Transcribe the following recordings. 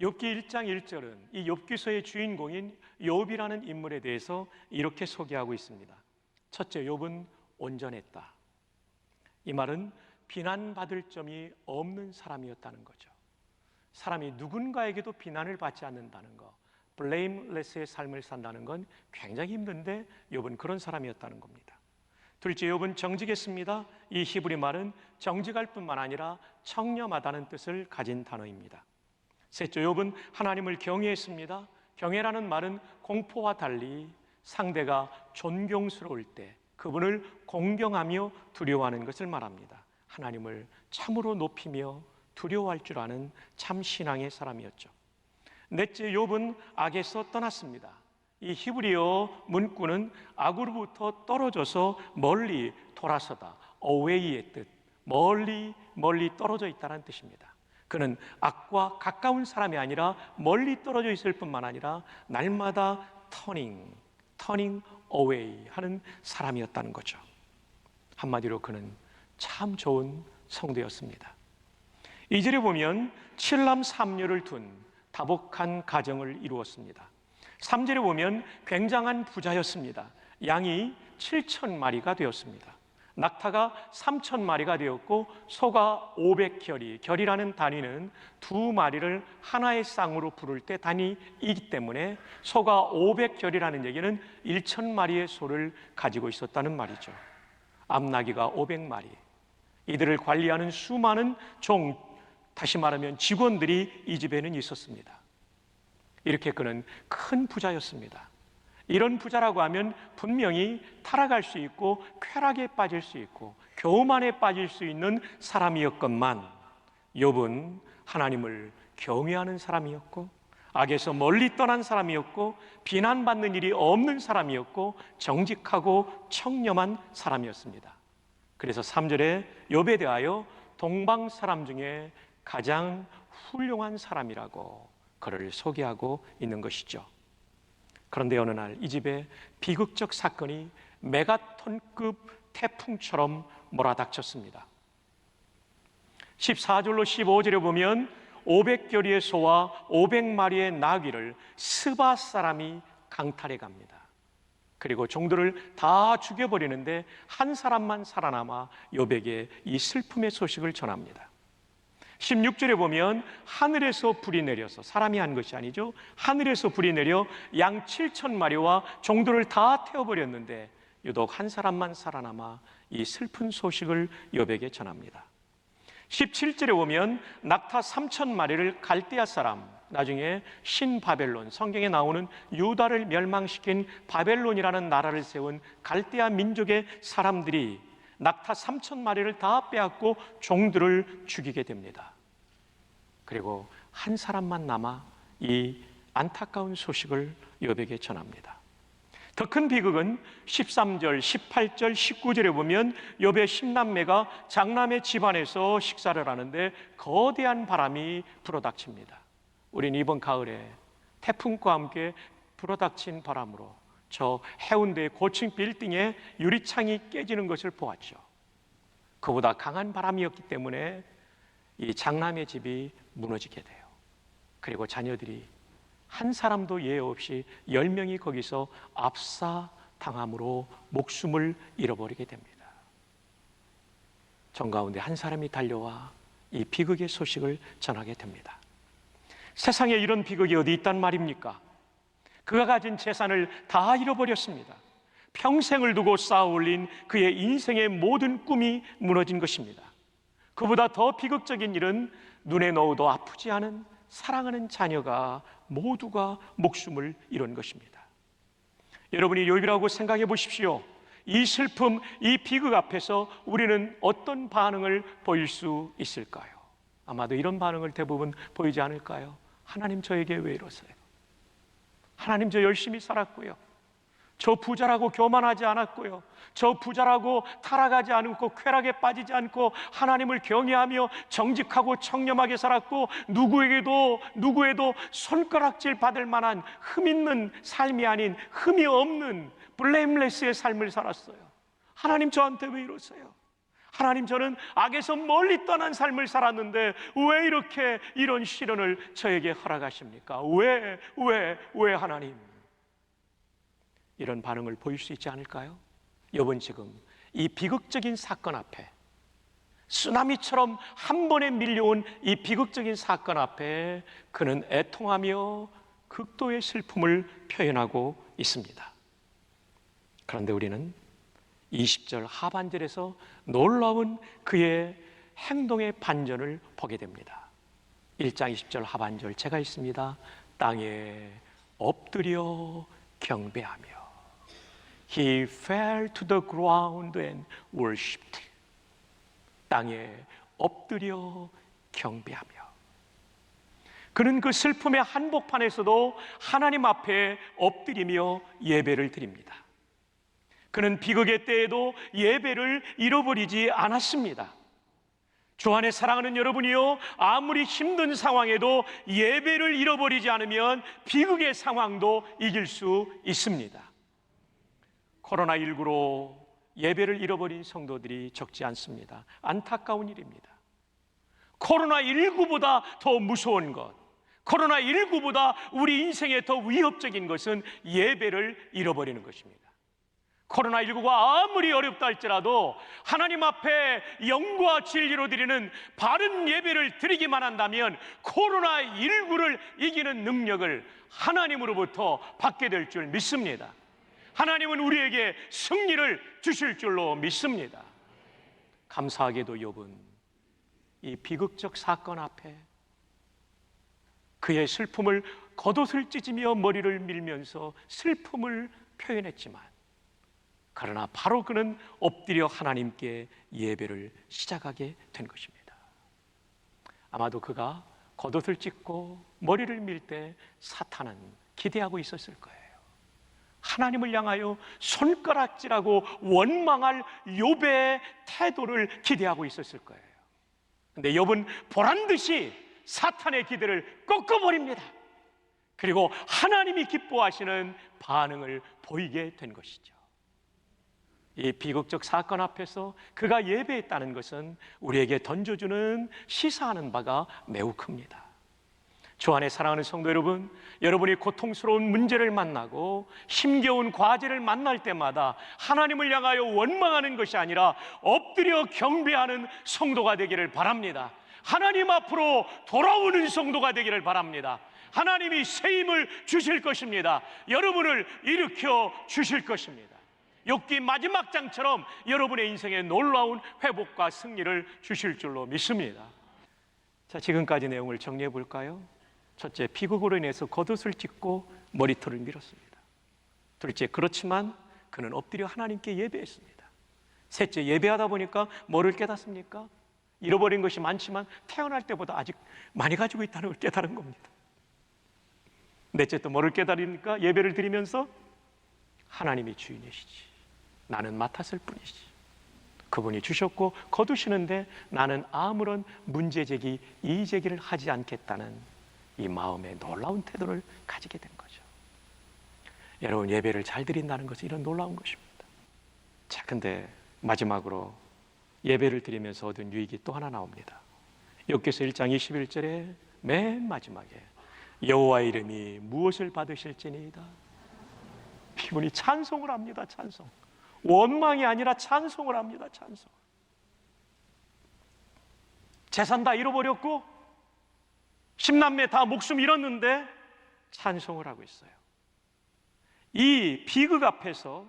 욥기 1장 1절은 이 욥기서의 주인공인 욥이라는 인물에 대해서 이렇게 소개하고 있습니다. 첫째, 욥은 온전했다. 이 말은 비난받을 점이 없는 사람이었다는 거죠. 사람이 누군가에게도 비난을 받지 않는다는 거, blameless의 삶을 산다는 건 굉장히 힘든데 욥은 그런 사람이었다는 겁니다. 둘째, 욥은 정직했습니다. 이 히브리 말은 정직할 뿐만 아니라 청렴하다는 뜻을 가진 단어입니다. 셋째, 욥은 하나님을 경외했습니다. 경외라는 말은 공포와 달리 상대가 존경스러울 때 그분을 공경하며 두려워하는 것을 말합니다. 하나님을 참으로 높이며 두려워할 줄 아는 참 신앙의 사람이었죠. 넷째, 욥은 악에서 떠났습니다. 이 히브리어 문구는 악으로부터 떨어져서 멀리 돌아서다, away의 뜻, 멀리 떨어져 있다는 뜻입니다. 그는 악과 가까운 사람이 아니라 멀리 떨어져 있을 뿐만 아니라 날마다 turning away 하는 사람이었다는 거죠. 한마디로 그는 참 좋은 성도였습니다. 2절에 보면 7남 3녀를 둔 다복한 가정을 이루었습니다. 3절에 보면 굉장한 부자였습니다. 양이 7,000마리가 되었습니다. 낙타가 3,000마리가 되었고 소가 500결이, 결이라는 단위는 두 마리를 하나의 쌍으로 부를 때 단위이기 때문에 소가 500결이라는 얘기는 1,000마리의 소를 가지고 있었다는 말이죠. 암나귀가 500마리, 이들을 관리하는 수많은 다시 말하면 직원들이 이 집에는 있었습니다. 이렇게 그는 큰 부자였습니다. 이런 부자라고 하면 분명히 타락할 수 있고 쾌락에 빠질 수 있고 교만에 빠질 수 있는 사람이었건만 욥은 하나님을 경외하는 사람이었고 악에서 멀리 떠난 사람이었고 비난받는 일이 없는 사람이었고 정직하고 청렴한 사람이었습니다. 그래서 3절에 욥에 대하여 동방 사람 중에 가장 훌륭한 사람이라고 그를 소개하고 있는 것이죠. 그런데 어느 날 이 집에 비극적 사건이 메가톤급 태풍처럼 몰아닥쳤습니다. 14절로 15절에 보면 500결의의 소와 500마리의 나귀를 스바 사람이 강탈해 갑니다. 그리고 종들을 다 죽여버리는데 한 사람만 살아남아 욥에게 이 슬픔의 소식을 전합니다. 16절에 보면 하늘에서 불이 내려서, 사람이 한 것이 아니죠, 하늘에서 불이 내려 양 7,000마리와 종들을 다 태워버렸는데 유독 한 사람만 살아남아 이 슬픈 소식을 욥에게 전합니다. 17절에 보면 낙타 3,000마리를 갈대아 사람, 나중에 신바벨론, 성경에 나오는 유다를 멸망시킨 바벨론이라는 나라를 세운 갈대아 민족의 사람들이 낙타 3,000마리를 다 빼앗고 종들을 죽이게 됩니다. 그리고 한 사람만 남아 이 안타까운 소식을 욥에게 전합니다. 더 큰 비극은 13절, 18절, 19절에 보면 욥의 10남매가 장남의 집안에서 식사를 하는데 거대한 바람이 불어닥칩니다. 우린 이번 가을에 태풍과 함께 불어닥친 바람으로 저 해운대의 고층 빌딩의 유리창이 깨지는 것을 보았죠. 그보다 강한 바람이었기 때문에 이 장남의 집이 무너지게 돼요. 그리고 자녀들이 한 사람도 예외 없이 10명이 거기서 압사당함으로 목숨을 잃어버리게 됩니다. 정가운데 한 사람이 달려와 이 비극의 소식을 전하게 됩니다. 세상에 이런 비극이 어디 있단 말입니까? 그가 가진 재산을 다 잃어버렸습니다. 평생을 두고 쌓아 올린 그의 인생의 모든 꿈이 무너진 것입니다. 그보다 더 비극적인 일은 눈에 넣어도 아프지 않은 사랑하는 자녀가 모두가 목숨을 잃은 것입니다. 여러분이 욥이라고 생각해 보십시오. 이 슬픔, 이 비극 앞에서 우리는 어떤 반응을 보일 수 있을까요? 아마도 이런 반응을 대부분 보이지 않을까요? 하나님, 저에게 왜 이러세요? 하나님, 저 열심히 살았고요, 저 부자라고 교만하지 않았고요, 저 부자라고 타락하지 않고 쾌락에 빠지지 않고 하나님을 경외하며 정직하고 청렴하게 살았고 누구에도 손가락질 받을 만한 흠 있는 삶이 아닌 흠이 없는 블레임레스의 삶을 살았어요. 하나님, 저한테 왜 이러세요? 하나님, 저는 악에서 멀리 떠난 삶을 살았는데 왜 이렇게 이런 시련을 저에게 허락하십니까? 왜 하나님? 이런 반응을 보일 수 있지 않을까요? 욥은 지금 이 비극적인 사건 앞에, 쓰나미처럼 한 번에 밀려온 이 비극적인 사건 앞에 그는 애통하며 극도의 슬픔을 표현하고 있습니다. 그런데 우리는 20절 하반절에서 놀라운 그의 행동의 반전을 보게 됩니다. 1장 20절 하반절 제가 읽습니다. 땅에 엎드려 경배하며 He fell to the ground and worshipped. 땅에 엎드려 경배하며 그는 그 슬픔의 한복판에서도 하나님 앞에 엎드리며 예배를 드립니다. 그는 비극의 때에도 예배를 잃어버리지 않았습니다. 주 안에 사랑하는 여러분이요, 아무리 힘든 상황에도 예배를 잃어버리지 않으면 비극의 상황도 이길 수 있습니다. 코로나19로 예배를 잃어버린 성도들이 적지 않습니다. 안타까운 일입니다. 코로나19보다 더 무서운 것, 코로나19보다 우리 인생에 더 위협적인 것은 예배를 잃어버리는 것입니다. 코로나19가 아무리 어렵다 할지라도 하나님 앞에 영과 진리로 드리는 바른 예배를 드리기만 한다면 코로나19를 이기는 능력을 하나님으로부터 받게 될 줄 믿습니다. 하나님은 우리에게 승리를 주실 줄로 믿습니다. 감사하게도 욥은 이 비극적 사건 앞에 그의 슬픔을 겉옷을 찢으며 머리를 밀면서 슬픔을 표현했지만, 그러나 바로 그는 엎드려 하나님께 예배를 시작하게 된 것입니다. 아마도 그가 겉옷을 찢고 머리를 밀 때 사탄은 기대하고 있었을 거예요. 하나님을 향하여 손가락질하고 원망할 욥의 태도를 기대하고 있었을 거예요. 그런데 욥은 보란듯이 사탄의 기대를 꺾어버립니다. 그리고 하나님이 기뻐하시는 반응을 보이게 된 것이죠. 이 비극적 사건 앞에서 그가 예배했다는 것은 우리에게 던져주는 시사하는 바가 매우 큽니다. 주 안에 사랑하는 성도 여러분, 여러분이 고통스러운 문제를 만나고 힘겨운 과제를 만날 때마다 하나님을 향하여 원망하는 것이 아니라 엎드려 경배하는 성도가 되기를 바랍니다. 하나님 앞으로 돌아오는 성도가 되기를 바랍니다. 하나님이 새 힘을 주실 것입니다. 여러분을 일으켜 주실 것입니다. 욥기 마지막 장처럼 여러분의 인생에 놀라운 회복과 승리를 주실 줄로 믿습니다. 자, 지금까지 내용을 정리해 볼까요? 첫째, 비극으로 인해서 겉옷을 찢고 머리털을 밀었습니다. 둘째, 그렇지만 그는 엎드려 하나님께 예배했습니다. 셋째, 예배하다 보니까 뭐를 깨닫습니까? 잃어버린 것이 많지만 태어날 때보다 아직 많이 가지고 있다는 걸 깨달은 겁니다. 넷째, 또 뭐를 깨달으니까 예배를 드리면서 하나님이 주인이시지, 나는 맡았을 뿐이지, 그분이 주셨고 거두시는데 나는 아무런 문제제기, 이의제기를 하지 않겠다는 이 마음의 놀라운 태도를 가지게 된 거죠. 여러분, 예배를 잘 드린다는 것은 이런 놀라운 것입니다. 자, 근데 마지막으로 예배를 드리면서 얻은 유익이 또 하나 나옵니다. 욥기서 1장 21절에 맨 마지막에 여호와의 이름이 무엇을 받으실지니이다. 이분이 찬송을 합니다. 찬송. 원망이 아니라 찬송을 합니다. 찬송. 재산 다 잃어버렸고 10남매 다 목숨 잃었는데 찬송을 하고 있어요. 이 비극 앞에서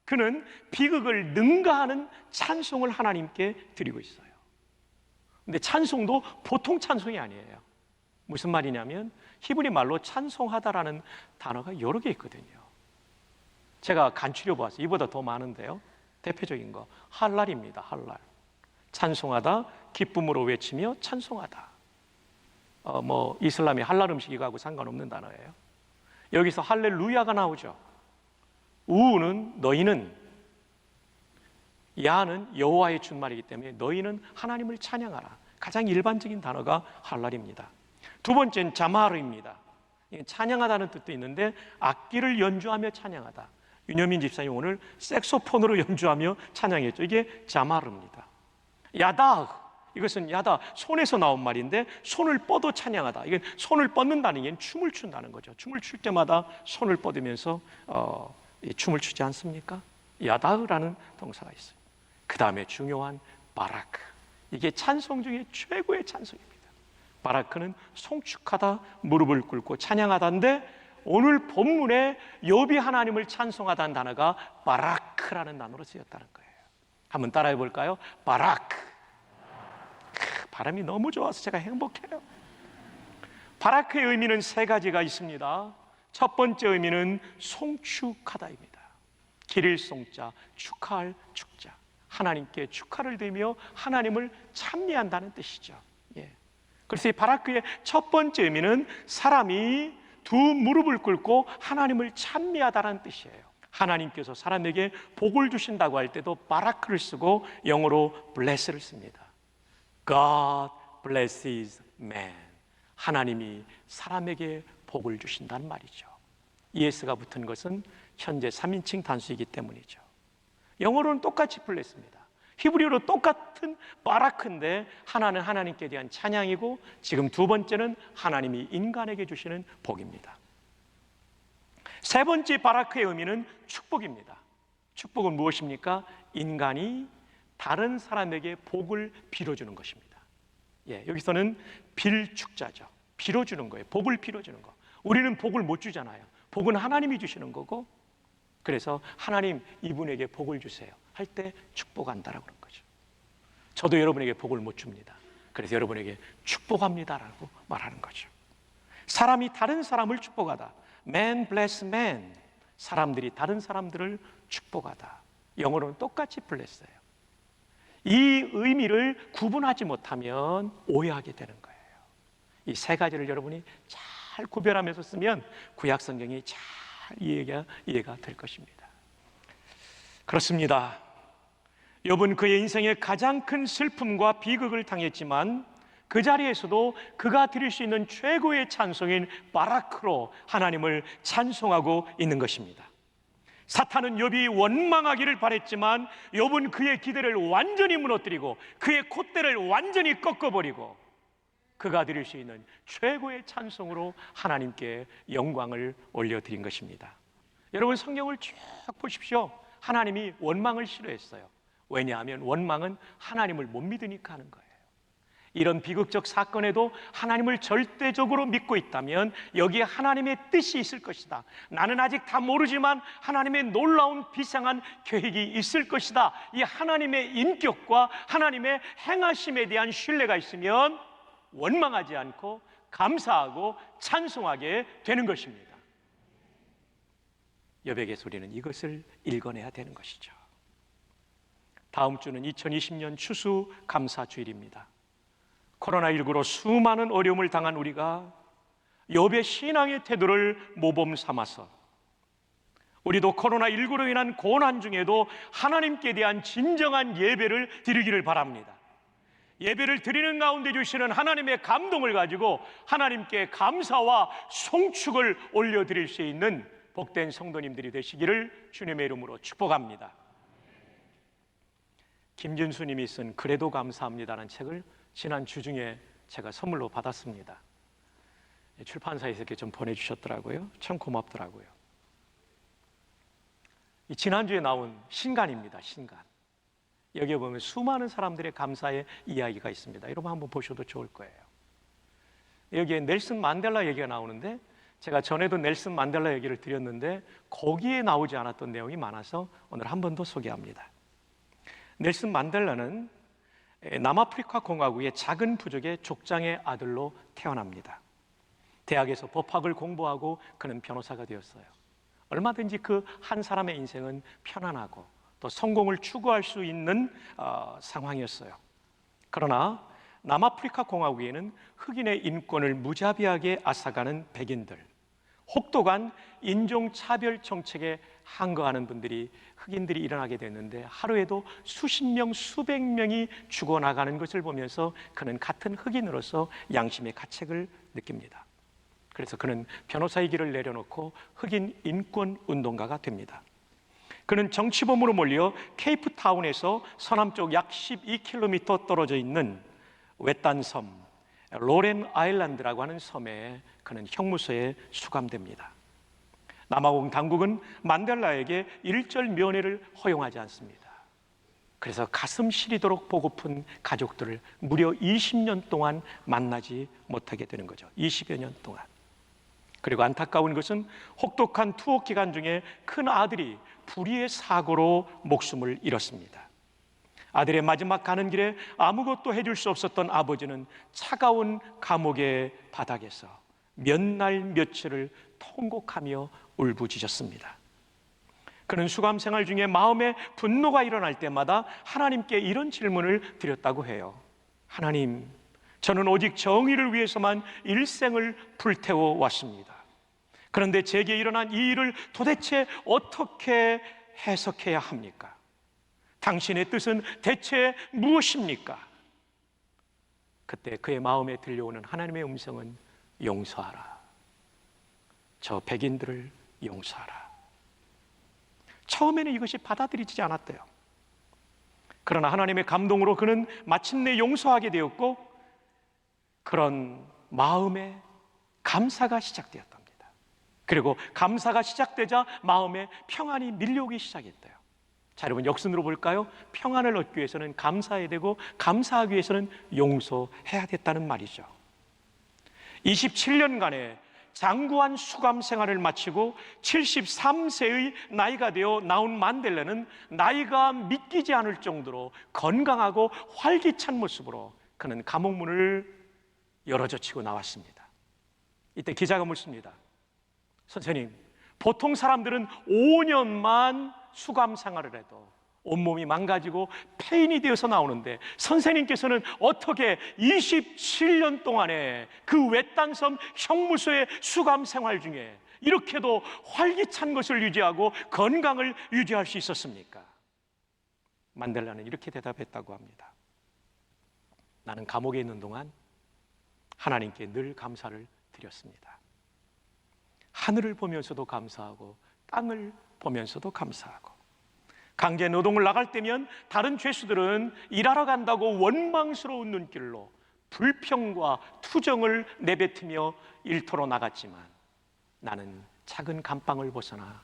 그는 비극을 능가하는 찬송을 하나님께 드리고 있어요. 근데 찬송도 보통 찬송이 아니에요. 무슨 말이냐면 히브리 말로 찬송하다라는 단어가 여러 개 있거든요. 제가 간추려 보았어요. 이보다 더 많은데요. 대표적인 거 할랄입니다. 할랄. 찬송하다, 기쁨으로 외치며 찬송하다. 이슬람의 할랄 음식이하고 상관없는 단어예요. 여기서 할렐루야가 나오죠. 우는 너희는, 야는 여호와의 준말이기 때문에 너희는 하나님을 찬양하라. 가장 일반적인 단어가 할랄입니다. 두 번째는 자마르입니다. 찬양하다는 뜻도 있는데 악기를 연주하며 찬양하다. 윤여민 집사님 오늘 색소폰으로 연주하며 찬양했죠. 이게 자마르입니다. 야다, 이것은 야다, 손에서 나온 말인데 손을 뻗어 찬양하다. 이건 손을 뻗는다는 게 춤을 춘다는 거죠. 춤을 출 때마다 손을 뻗으면서 춤을 추지 않습니까? 야다라는 동사가 있어요. 그 다음에 중요한 바라크, 이게 찬송 중에 최고의 찬송입니다. 바라크는 송축하다, 무릎을 꿇고 찬양하다인데 오늘 본문에 욥이 하나님을 찬송하다는 단어가 바라크라는 단어로 쓰였다는 거예요. 한번 따라해 볼까요? 바라크. 발음이 너무 좋아서 제가 행복해요. 바라크의 의미는 세 가지가 있습니다. 첫 번째 의미는 송축하다입니다. 기릴 송자, 축하할 축자. 하나님께 축하를 드리며 하나님을 찬미한다는 뜻이죠. 그래서 이 바라크의 첫 번째 의미는 사람이 두 무릎을 꿇고 하나님을 찬미하다는 뜻이에요. 하나님께서 사람에게 복을 주신다고 할 때도 바라크를 쓰고 영어로 bless를 씁니다. God blesses man. 하나님이 사람에게 복을 주신다는 말이죠. ES가 붙은 것은 현재 3인칭 단수이기 때문이죠. 영어로는 똑같이 bless입니다. 히브리어로 똑같은 바라크인데 하나는 하나님께 대한 찬양이고 지금 두 번째는 하나님이 인간에게 주시는 복입니다. 세 번째 바라크의 의미는 축복입니다. 축복은 무엇입니까? 인간이 다른 사람에게 복을 빌어주는 것입니다. 여기서는 빌축자죠. 빌어주는 거예요. 복을 빌어주는 거. 우리는 복을 못 주잖아요. 복은 하나님이 주시는 거고, 그래서 하나님 이분에게 복을 주세요 할 때 축복한다라고 그런 거죠. 저도 여러분에게 복을 못 줍니다. 그래서 여러분에게 축복합니다라고 말하는 거죠. 사람이 다른 사람을 축복하다. Man bless man. 사람들이 다른 사람들을 축복하다. 영어로는 똑같이 bless예요. 이 의미를 구분하지 못하면 오해하게 되는 거예요. 이 세 가지를 여러분이 잘 구별하면서 쓰면 구약 성경이 잘 이해가 될 것입니다. 그렇습니다. 욥은 그의 인생에 가장 큰 슬픔과 비극을 당했지만 그 자리에서도 그가 드릴 수 있는 최고의 찬송인 바라크로 하나님을 찬송하고 있는 것입니다. 사탄은 욥이 원망하기를 바랬지만 욥은 그의 기대를 완전히 무너뜨리고 그의 콧대를 완전히 꺾어버리고 그가 드릴 수 있는 최고의 찬송으로 하나님께 영광을 올려드린 것입니다. 여러분 성경을 쭉 보십시오. 하나님이 원망을 싫어했어요. 왜냐하면 원망은 하나님을 못 믿으니까 하는 거예요. 이런 비극적 사건에도 하나님을 절대적으로 믿고 있다면 여기에 하나님의 뜻이 있을 것이다. 나는 아직 다 모르지만 하나님의 놀라운 비상한 계획이 있을 것이다. 이 하나님의 인격과 하나님의 행하심에 대한 신뢰가 있으면 원망하지 않고 감사하고 찬송하게 되는 것입니다. 욥에게서 우리는 이것을 읽어내야 되는 것이죠. 다음 주는 2020년 추수감사주일입니다. 코로나19로 수많은 어려움을 당한 우리가 욥의 신앙의 태도를 모범 삼아서 우리도 코로나19로 인한 고난 중에도 하나님께 대한 진정한 예배를 드리기를 바랍니다. 예배를 드리는 가운데 주시는 하나님의 감동을 가지고 하나님께 감사와 송축을 올려드릴 수 있는 복된 성도님들이 되시기를 주님의 이름으로 축복합니다. 김준수 님이 쓴 그래도 감사합니다라는 책을 지난 주중에 제가 선물로 받았습니다. 출판사에서 이렇게 좀 보내주셨더라고요. 참 고맙더라고요. 지난주에 나온 신간입니다. 신간. 여기에 보면 수많은 사람들의 감사의 이야기가 있습니다. 여러분 한번 보셔도 좋을 거예요. 여기에 넬슨 만델라 얘기가 나오는데 제가 전에도 넬슨 만델라 얘기를 드렸는데 거기에 나오지 않았던 내용이 많아서 오늘 한 번 더 소개합니다. 넬슨 만델라는 남아프리카 공화국의 작은 부족의 족장의 아들로 태어납니다. 대학에서 법학을 공부하고 그는 변호사가 되었어요. 얼마든지 그 한 사람의 인생은 편안하고 또 성공을 추구할 수 있는 상황이었어요. 그러나 남아프리카 공화국에는 흑인의 인권을 무자비하게 앗아가는 백인들, 혹독한 인종차별 정책에 항거하는 분들이 흑인들이 일어나게 됐는데 하루에도 수십 명, 수백 명이 죽어나가는 것을 보면서 그는 같은 흑인으로서 양심의 가책을 느낍니다. 그래서 그는 변호사의 길을 내려놓고 흑인 인권 운동가가 됩니다. 그는 정치범으로 몰려 케이프타운에서 서남쪽 약 12km 떨어져 있는 외딴 섬 로렌 아일랜드라고 하는 섬에 그는 형무소에 수감됩니다. 남아공 당국은 만델라에게 일절 면회를 허용하지 않습니다. 그래서 가슴 시리도록 보고픈 가족들을 무려 20년 동안 만나지 못하게 되는 거죠. 20여 년 동안. 그리고 안타까운 것은 혹독한 투옥 기간 중에 큰 아들이 불의의 사고로 목숨을 잃었습니다. 아들의 마지막 가는 길에 아무것도 해줄 수 없었던 아버지는 차가운 감옥의 바닥에서 몇 날 며칠을 통곡하며 울부짖었습니다. 그는 수감 생활 중에 마음에 분노가 일어날 때마다 하나님께 이런 질문을 드렸다고 해요. 하나님, 저는 오직 정의를 위해서만 일생을 불태워 왔습니다. 그런데 제게 일어난 이 일을 도대체 어떻게 해석해야 합니까? 당신의 뜻은 대체 무엇입니까? 그때 그의 마음에 들려오는 하나님의 음성은 용서하라. 저 백인들을 용서하라. 처음에는 이것이 받아들이지 않았대요. 그러나 하나님의 감동으로 그는 마침내 용서하게 되었고 그런 마음에 감사가 시작되었답니다. 그리고 감사가 시작되자 마음에 평안이 밀려오기 시작했대요. 자, 여러분 역순으로 볼까요? 평안을 얻기 위해서는 감사해야 되고 감사하기 위해서는 용서해야 됐다는 말이죠. 27년간의 장구한 수감 생활을 마치고 73세의 나이가 되어 나온 만델라는 나이가 믿기지 않을 정도로 건강하고 활기찬 모습으로 그는 감옥 문을 열어젖히고 나왔습니다. 이때 기자가 묻습니다. 선생님, 보통 사람들은 5년만 수감 생활을 해도 온몸이 망가지고 폐인이 되어서 나오는데 선생님께서는 어떻게 27년 동안에 그 외딴 섬 형무소의 수감 생활 중에 이렇게도 활기찬 것을 유지하고 건강을 유지할 수 있었습니까? 만델라는 이렇게 대답했다고 합니다. 나는 감옥에 있는 동안 하나님께 늘 감사를 드렸습니다. 하늘을 보면서도 감사하고 땅을 보면서도 감사하고 강제 노동을 나갈 때면 다른 죄수들은 일하러 간다고 원망스러운 눈길로 불평과 투정을 내뱉으며 일터로 나갔지만 나는 작은 감방을 벗어나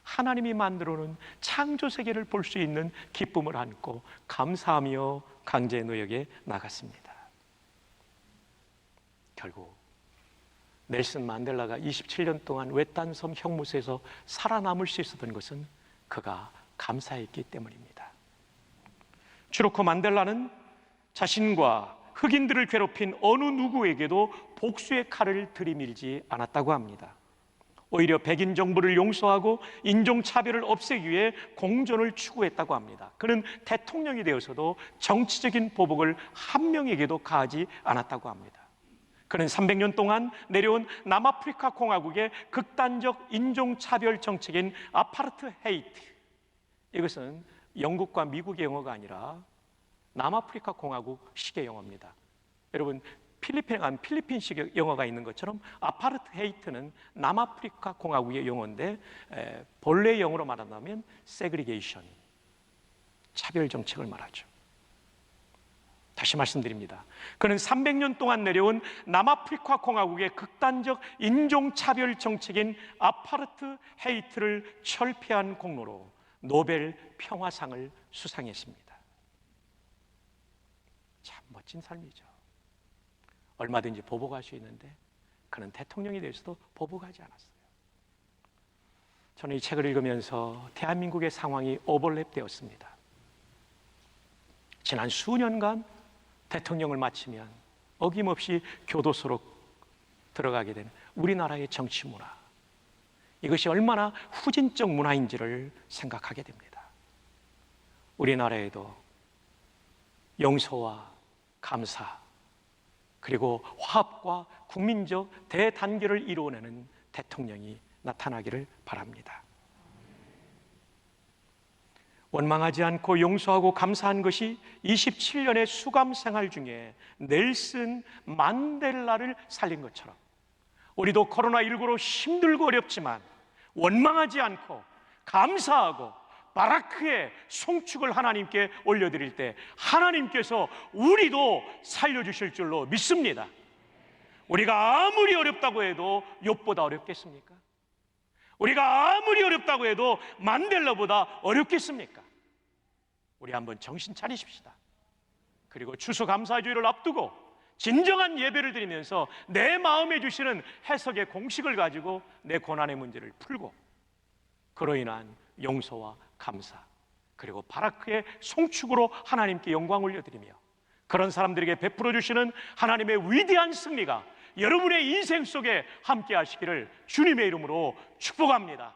하나님이 만들어 놓은 창조 세계를 볼 수 있는 기쁨을 안고 감사하며 강제 노역에 나갔습니다. 결국 넬슨 만델라가 27년 동안 외딴 섬 형무소에서 살아남을 수 있었던 것은 그가 감사했기 때문입니다. 주로코 만델라는 자신과 흑인들을 괴롭힌 어느 누구에게도 복수의 칼을 들이밀지 않았다고 합니다. 오히려 백인 정부를 용서하고 인종차별을 없애기 위해 공존을 추구했다고 합니다. 그는 대통령이 되어서도 정치적인 보복을 한 명에게도 가하지 않았다고 합니다. 그는 300년 동안 내려온 남아프리카 공화국의 극단적 인종차별 정책인 아파르트헤이트, 이것은 영국과 미국의 영어가 아니라 남아프리카 공화국식의 영어입니다. 여러분 필리핀에 가면 필리핀식 영어가 있는 것처럼 아파르트헤이트는 남아프리카 공화국의 영어인데 본래 영어로 말한다면 세그리게이션, 차별 정책을 말하죠. 다시 말씀드립니다. 그는 300년 동안 내려온 남아프리카 공화국의 극단적 인종차별 정책인 아파르트헤이트를 철폐한 공로로 노벨 평화상을 수상했습니다. 참 멋진 삶이죠. 얼마든지 보복할 수 있는데 그는 대통령이 되어서도 보복하지 않았어요. 저는 이 책을 읽으면서 대한민국의 상황이 오버랩되었습니다. 지난 수년간 대통령을 마치면 어김없이 교도소로 들어가게 되는 우리나라의 정치 문화, 이것이 얼마나 후진적 문화인지를 생각하게 됩니다. 우리나라에도 용서와 감사 그리고 화합과 국민적 대단결을 이루어내는 대통령이 나타나기를 바랍니다. 원망하지 않고 용서하고 감사한 것이 27년의 수감 생활 중에 넬슨 만델라를 살린 것처럼 우리도 코로나19로 힘들고 어렵지만 원망하지 않고 감사하고 바라크의 송축을 하나님께 올려드릴 때 하나님께서 우리도 살려주실 줄로 믿습니다. 우리가 아무리 어렵다고 해도 욥보다 어렵겠습니까? 우리가 아무리 어렵다고 해도 만델라보다 어렵겠습니까? 우리 한번 정신 차리십시다. 그리고 추수감사주의를 앞두고 진정한 예배를 드리면서 내 마음에 주시는 해석의 공식을 가지고 내 고난의 문제를 풀고 그로 인한 용서와 감사, 그리고 바라크의 송축으로 하나님께 영광 올려드리며 그런 사람들에게 베풀어 주시는 하나님의 위대한 승리가 여러분의 인생 속에 함께 하시기를 주님의 이름으로 축복합니다.